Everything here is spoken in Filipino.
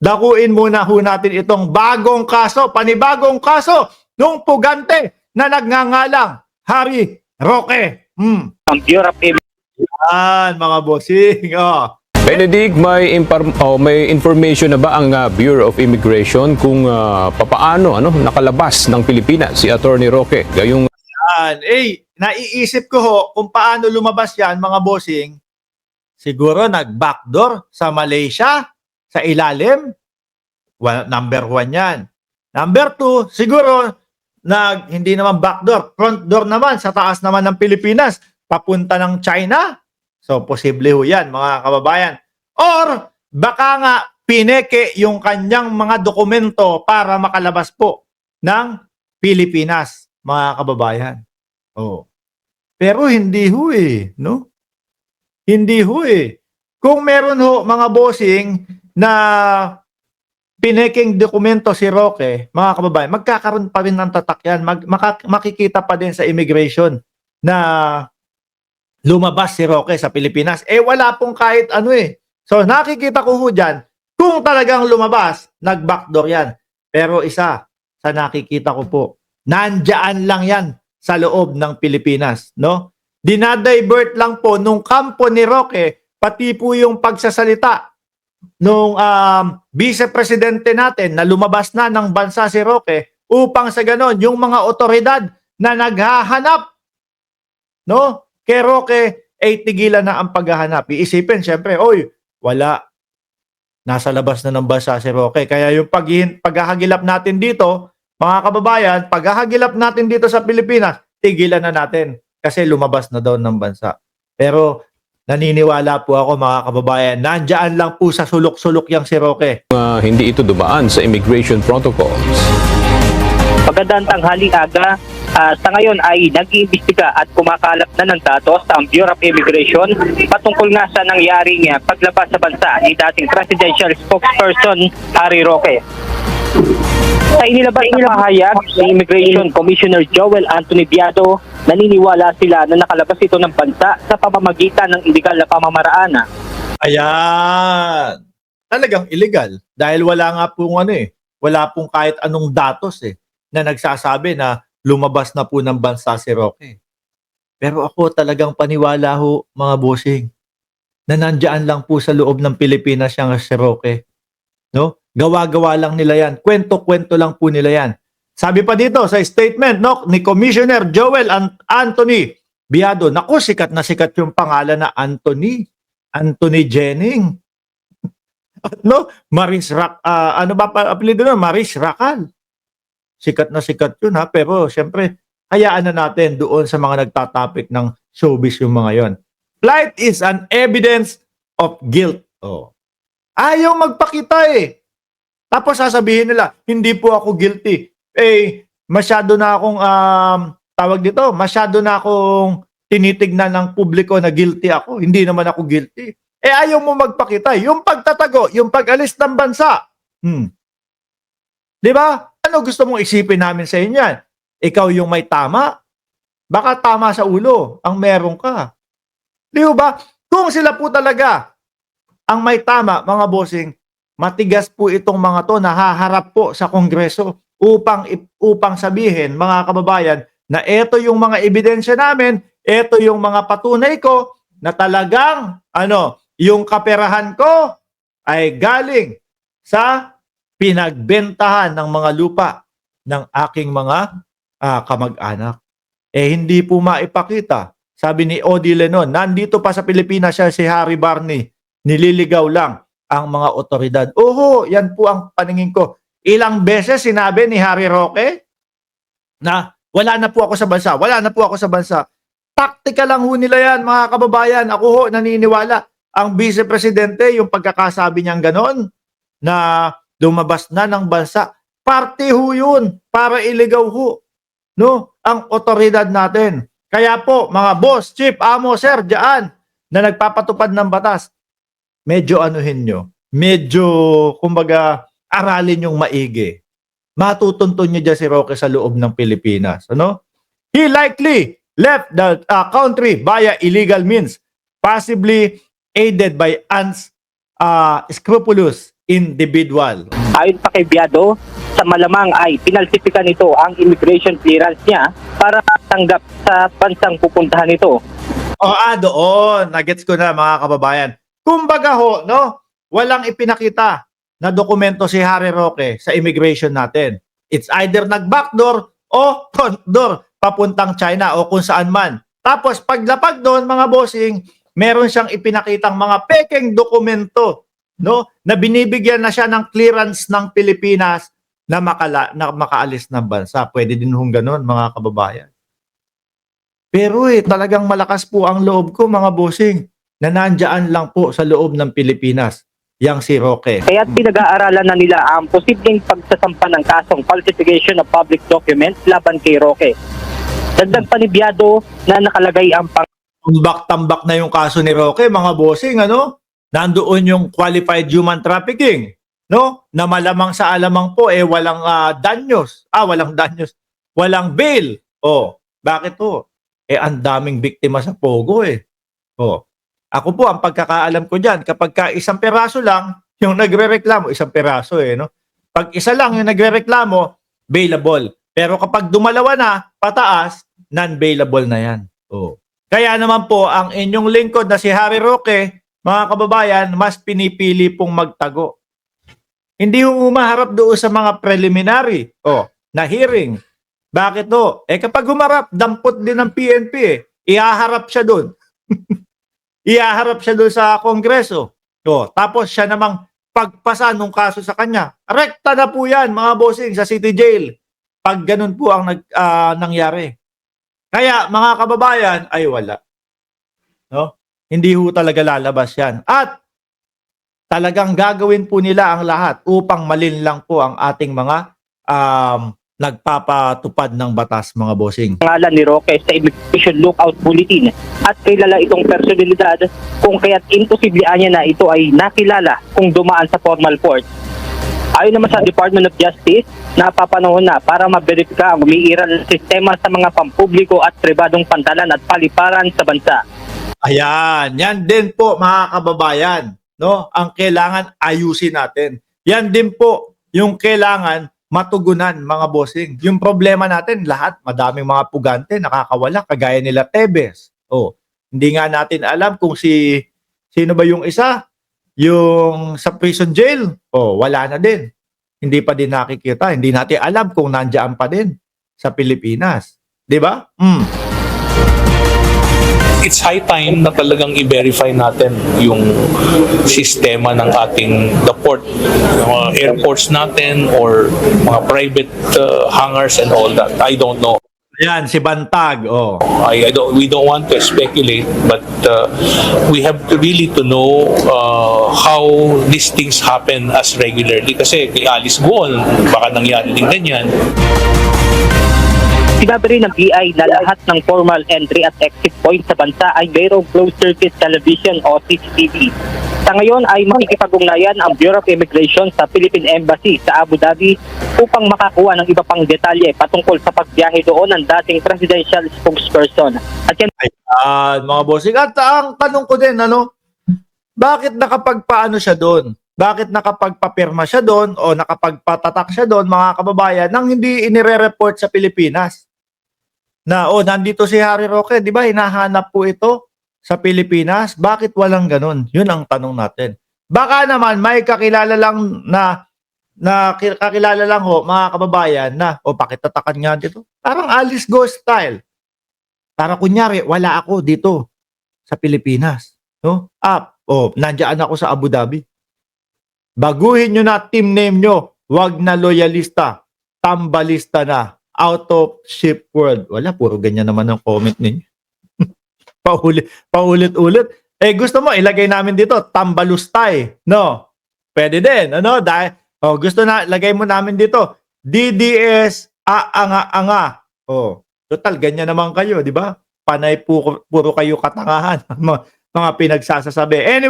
dakuin muna ho natin itong bagong kaso, panibagong kaso nung pugante na nagngangalang Harry Roque. Ang Bureau of Yan, mga bossing. Oh. Benedict, may information na ba ang Bureau of Immigration kung papaano nakalabas ng Pilipinas si Attorney Roque? Gayong Yan. Naiisip ko ho kung paano lumabas yan, mga bossing. Siguro nag-backdoor sa Malaysia, sa ilalim. Number 1 yan. Number 2, siguro hindi naman backdoor, front door naman, sa taas naman ng Pilipinas, papunta ng China. So, posible ho yan, mga kababayan. Or, baka nga pineke yung kanyang mga dokumento para makalabas po ng Pilipinas, mga kababayan. Oh. Pero hindi ho no? Hindi ho Kung meron ho, mga bossing, na pineking dokumento si Roque, mga kababayan, magkakaroon pa rin ng tatak yan. Makikita pa din sa immigration na lumabas si Roque sa Pilipinas. Wala pong kahit ano So, nakikita ko ho dyan, kung talagang lumabas, nag-backdoor yan. Pero isa, sa nakikita ko po, nandyan lang yan sa loob ng Pilipinas, no? Dinadivert lang po nung kampo ni Roque, pati po yung pagsasalita nung vice-presidente natin na lumabas na ng bansa si Roque upang sa ganon, yung mga otoridad na naghahanap, no? Kay Roque, tigilan na ang paghahanap. Iisipin, syempre, wala. Nasa labas na ng bansa si Roque. Kaya yung paghahagilap natin dito, mga kababayan, paghahagilap natin dito sa Pilipinas, tigilan na natin. Kasi lumabas na daw ng bansa. Pero naniniwala po ako, mga kababayan, nandyan lang po sa sulok-sulok yang si Roque. hindi ito dumaan sa immigration protocols. Magandang tanghaling aga. Sa ngayon ay nag-iimbestiga at kumakalap na ng datos ang Bureau of Immigration patungkol nga sa nangyaring paglabas sa bansa ni dating presidential spokesperson Harry Roque. Sa inilabas na pahayag ni Immigration Commissioner Joel Anthony Biado, naniniwala sila na nakalabas ito ng bansa sa pamamagitan ng illegal na pamamaraan. Ayan. Talagang illegal. Dahil wala nga pong wala pong kahit anong datos na nagsasabi na lumabas na po ng bansa si Roque. Pero ako talagang paniwala ho, mga bossing, na nandyan lang po sa loob ng Pilipinas siyang si Roque. No? Gawa-gawa lang nila yan. Kwento-kwento lang po nila yan. Sabi pa dito sa statement ni Commissioner Joel Anthony Biado, naku, sikat na sikat yung pangalan na Anthony Jennings. Maris apelido na Maris Racal. Sikat na sikat yun pero syempre, hayaan na natin doon sa mga nagtatapik ng showbiz yung mga yon. Flight is an evidence of guilt. Ayaw magpakita Tapos sasabihin nila, hindi po ako guilty. Masyado na akong, masyado na akong tinitignan ng publiko na guilty ako. Hindi naman ako guilty. Ayaw mo magpakita. Yung pagtatago, yung pag-alis ng bansa. Di ba? Ano gusto mong isipin namin sa inyo yan? Ikaw yung may tama? Baka tama sa ulo ang meron ka. Di ba? Kung sila po talaga ang may tama, mga bossing, matigas po itong mga to na haharap po sa Kongreso upang sabihin, mga kababayan, na ito yung mga ebidensya namin, ito yung mga patunay ko na talagang yung kaperahan ko ay galing sa pinagbentahan ng mga lupa ng aking mga kamag-anak. Hindi po maipakita. Sabi ni Odi Lenon, nandito pa sa Pilipinas siya si Harry Barney. Nililigaw lang ang mga otoridad. Yan po ang paningin ko. Ilang beses sinabi ni Harry Roque na wala na po ako sa bansa. Wala na po ako sa bansa. Taktika lang ho nila yan, mga kababayan. Ako naniniwala. Ang vice-presidente, yung pagkakasabi niyang ganon, na lumabas na ng bansa, parte ho yun para iligaw ho ang otoridad natin. Kaya po, mga boss, chief, amo, sir, dyan, na nagpapatupad ng batas, medyo medyo, kumbaga, aralin yung maigi. Matutuntun nyo dyan si Roque sa loob ng Pilipinas. He likely left the country via illegal means, possibly aided by unscrupulous individual. Ayon pa kay Biado, sa malamang ay pinalsipikan nito ang immigration clearance niya para tanggap sa bansang pupuntahan nito. Doon. Nagets ko na, mga kababayan. Kumbaga ho, no? Walang ipinakita na dokumento si Harry Roque sa immigration natin. It's either nag-backdoor o frontdoor papuntang China o kung saan man. Tapos paglapag doon, mga bossing, meron siyang ipinakitang mga pekeng dokumento, no? Na binibigyan na siya ng clearance ng Pilipinas na makaalis ng bansa. Pwede din hong ganun, mga kababayan. Pero talagang malakas po ang loob ko, mga bossing, na nandyan lang po sa loob ng Pilipinas, yang si Roque. Kaya't pinag-aaralan na nila ang posibleng pagsasampa ng kasong falsification of public documents laban kay Roque. Dagdag pa ni Biado na nakalagay ang Tambak-tambak na yung kaso ni Roque, mga bossing, ano? Nandoon yung qualified human trafficking, no? Na malamang sa alamang po, walang danyos. Walang danyos. Walang bail. Bakit to? Ang daming biktima sa Pogo, Ako po, ang pagkakaalam ko dyan, kapag ka isang peraso lang, yung nagre-reklamo, isang peraso, no? Pag isa lang yung nagre-reklamo, bailable. Pero kapag dumalawa na, pataas, non-bailable na yan. Kaya naman po, ang inyong lingkod na si Harry Roque, mga kababayan, mas pinipili pong magtago. Hindi humaharap doon sa mga preliminary na hearing. Bakit to? Kapag humarap, dampot din ng PNP ihaharap siya doon. Ihaharap siya doon sa Kongreso. Tapos siya namang pagpasa nung kaso sa kanya. Rekta na po yan, mga bossing, sa City Jail. Pag ganun po ang nangyari. Kaya, mga kababayan, ay wala. No? Hindi ho talaga lalabas yan. At talagang gagawin po nila ang lahat upang malinlang po ang ating mga nagpapatupad ng batas, mga bossing. Pangalan ni Roque sa Immigration Lookout Bulletin at kilala itong personalidad kung kaya't imposible niya na ito ay nakilala kung dumaan sa formal court. Ayon naman sa Department of Justice, napapanahon na para maberipika ang umiiral ng sistema sa mga pampubliko at pribadong pantalan at paliparan sa bansa. Ayan, yan din po, mga kababayan, no? Ang kailangan ayusin natin. Yan din po yung kailangan matugunan, mga bossing. Yung problema natin, lahat, madaming mga pugante, nakakawala, kagaya nila Tebes. Hindi nga natin alam kung sino ba yung isa, yung sa prison jail, wala na din. Hindi pa din nakikita, hindi natin alam kung nandiyan pa din sa Pilipinas. Di ba? It's high time na talagang i-verify natin yung sistema ng ating the port, mga airports natin or mga private hangars and all that. I don't know. Ayan, si Bantag. We don't want to speculate, but we have to really to know how these things happen as regularly. Kasi kay Alice Goon, baka nangyari din ganyan. Sinabi rin ng BI na lahat ng formal entry at exit point sa bansa ay mayroong closed-circuit television o CCTV. Sa ngayon ay makikipag-ugnayan ang Bureau of Immigration sa Philippine Embassy sa Abu Dhabi upang makakuha ng iba pang detalye patungkol sa pagbiyahe doon ng dating presidential spokesperson. At yan, mga bossing. At ang tanong ko din, bakit nakapagpaano siya doon? Bakit nakapagpapirma siya doon o nakapagpatatak siya doon, mga kababayan, nang hindi inire-report sa Pilipinas? Na, nandito si Harry Roque, di ba, hinahanap po ito sa Pilipinas? Bakit walang ganun? Yun ang tanong natin. Baka naman may kakilala lang kakilala lang ho, mga kababayan, na, pakitatakan nga dito. Parang Alice Go style. Para kunyari, wala ako dito sa Pilipinas. No? Nandiyan ako sa Abu Dhabi. Baguhin nyo na team name nyo. Wag na loyalista. Tambalista na. Out of ship world. Wala, puro ganyan naman ang comment ninyo. Paulit-ulit. Gusto mo, ilagay namin dito, tambalustay. No? Pwede din. Dahil, gusto na, lagay mo namin dito, DDS, aanga-anga. Total, ganyan naman kayo, di ba? Panay puro kayo katangahan. Mga pinagsasasabi. Anyway,